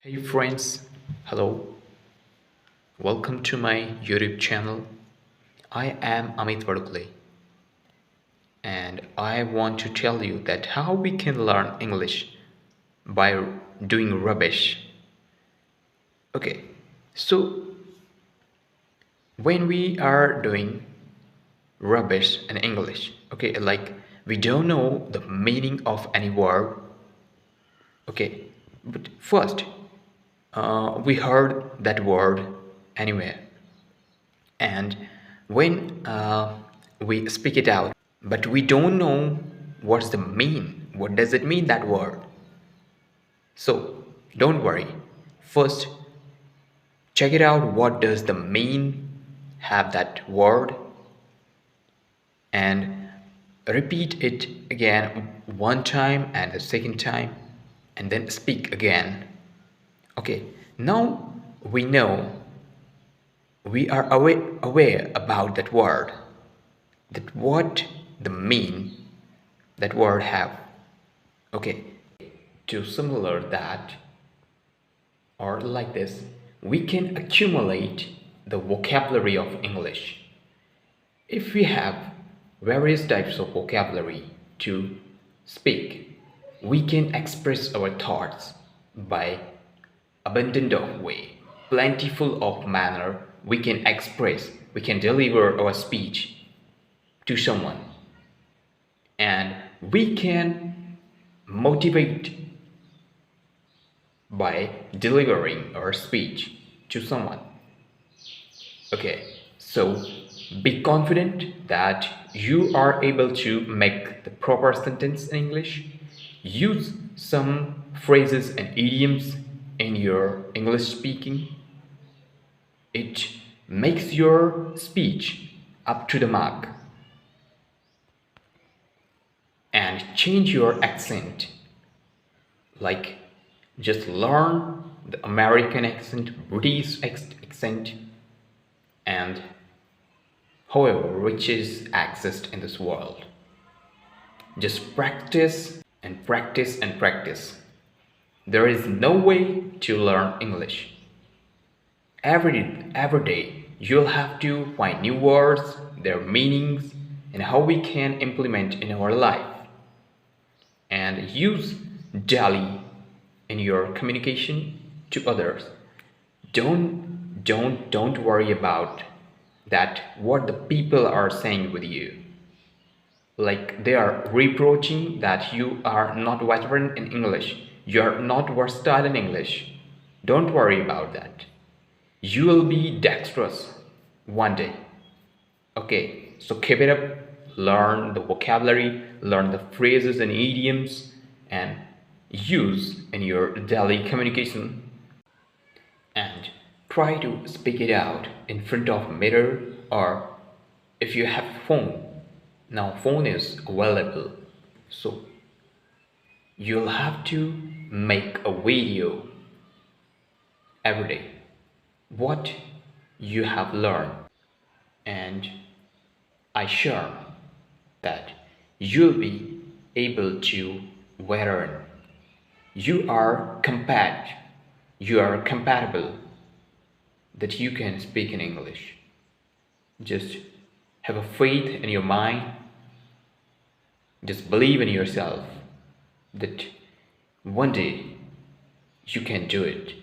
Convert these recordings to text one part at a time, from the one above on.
Hey friends, hello, welcome to my YouTube channel. I am Amit Vadukle and I want to tell you that how we can learn English by doing rubbish. Okay, so when we are doing rubbish in English, okay, like we don't know the meaning of any word, okay, but first we heard that word anywhere and when we speak it out but we don't know what's the mean, what does it mean, that word. So don't worry, first check it out, what does the mean have that word, and repeat it again one time and the second time and then speak again. Okay, now we know, we are aware about that word, that what the mean that word have. Okay, to similar that or like this, we can accumulate the vocabulary of English. If we have various types of vocabulary to speak, we can express our thoughts by abundant of way, plentiful of manner. We can express, we can deliver our speech to someone, and we can motivate by delivering our speech to someone. Okay, so be confident that you are able to make the proper sentence in English. Use some phrases and idioms in your English speaking. It makes your speech up to the mark. And change your accent. Like, just learn the American accent, British accent, and however riches exist in this world. Just practice and practice and practice. There is no way to learn English. Every day you'll have to find new words, their meanings, and how we can implement in our life. And use daily in your communication to others. Don't worry about that what the people are saying with you, like they are reproaching that you are not veteran in English, you are not versatile in English. Don't worry about that, you will be dexterous one day. Okay, so keep it up, learn the vocabulary, learn the phrases and idioms, and use in your daily communication, and try to speak it out in front of a mirror, or if you have phone, now phone is available, so you'll have to make a video every day what you have learned, and I sure that you'll be able to learn. You are compatible that you can speak in English. Just have a faith in your mind. Just believe in yourself that one day you can do it.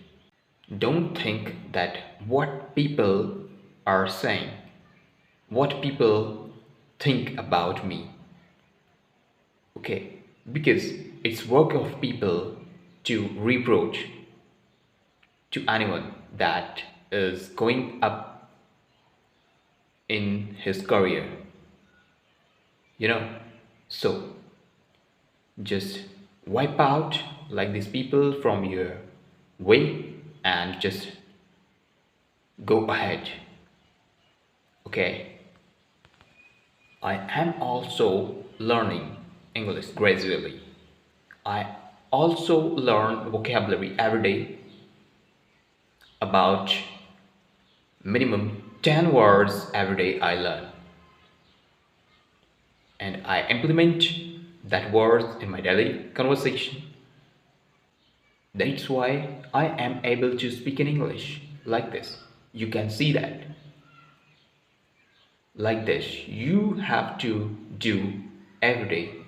Don't think that what people are saying, what people think about me. Okay, because it's work of people to reproach to anyone that is going up in his career, you know. So just wipe out like these people from your way and just go ahead. Okay, I am also learning English gradually. I also learn vocabulary every day, about minimum 10 words every day I learn, and I implement that words in my daily conversation. That's why I am able to speak in English like this. You can see that. Like this. You have to do every day